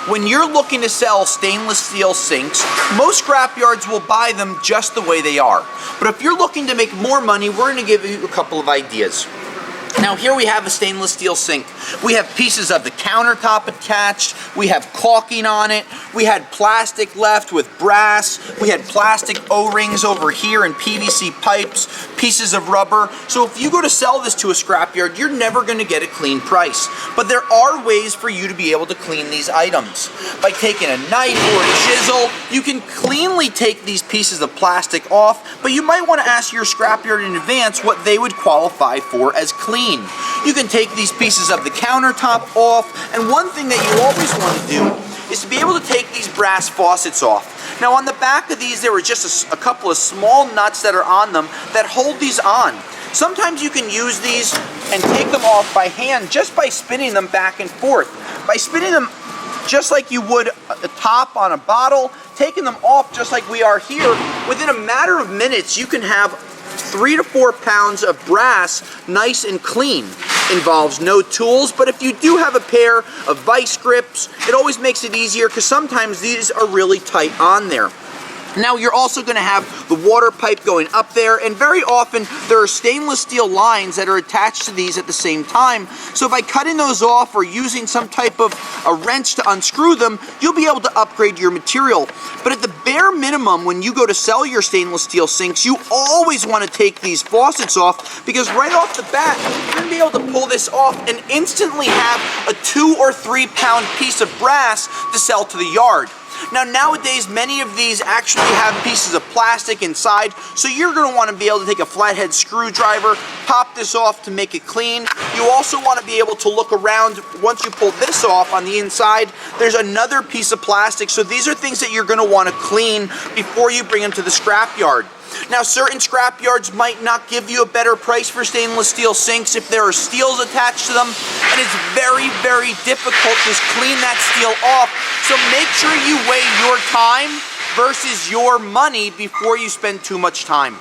When you're looking to sell stainless steel sinks, most scrapyards will buy them just the way they are. But if you're looking to make more money, we're going to give you a couple of ideas. Now here we have a stainless steel sink. We have pieces of the countertop attached. We have caulking on it. We had plastic left with brass. We had plastic O-rings over here and PVC pipes, pieces of rubber. So if you go to sell this to a scrapyard, you're never going to get a clean price. But there are ways for you to be able to clean these items. By taking a knife or a chisel, you can cleanly take these pieces of plastic off, but you might want to ask your scrapyard in advance what they would qualify for as clean. You can take these pieces of the countertop off, and one thing that you always want to do is to be able to take these brass faucets off. Now on the back of these there are just a couple of small nuts that are on them that hold these on. Sometimes you can use these and take them off by hand just by spinning them back and forth. By spinning them just like you would a top on a bottle, taking them off just like we are here, within a matter of minutes you can have 3 to 4 pounds of brass nice and clean. Involves no tools, but if you do have a pair of vice grips, it always makes it easier because sometimes these are really tight on there. Now you're also going to have the water pipe going up there, and very often there are stainless steel lines that are attached to these at the same time. So by cutting those off or using some type of a wrench to unscrew them, you'll be able to upgrade your material. But at the bare minimum, when you go to sell your stainless steel sinks, you always want to take these faucets off, because right off the bat, you're going to be able to pull this off and instantly have a 2 or 3 pound piece of brass to sell to the yard. Now nowadays many of these actually have pieces of plastic inside, so you're going to want to be able to take a flathead screwdriver, pop this off to make it clean. You also want to be able to look around. Once you pull this off on the inside, there's another piece of plastic, so these are things that you're going to want to clean before you bring them to the scrapyard. Now certain scrapyards might not give you a better price for stainless steel sinks if there are steels attached to them, and it's very, very difficult to clean that steel off. So make sure you weigh your time versus your money before you spend too much time.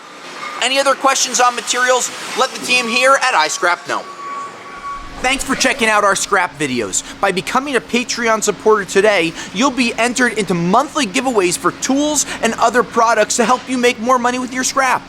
Any other questions on materials? Let the team here at iScrap know. Thanks for checking out our scrap videos. By becoming a Patreon supporter today, you'll be entered into monthly giveaways for tools and other products to help you make more money with your scrap.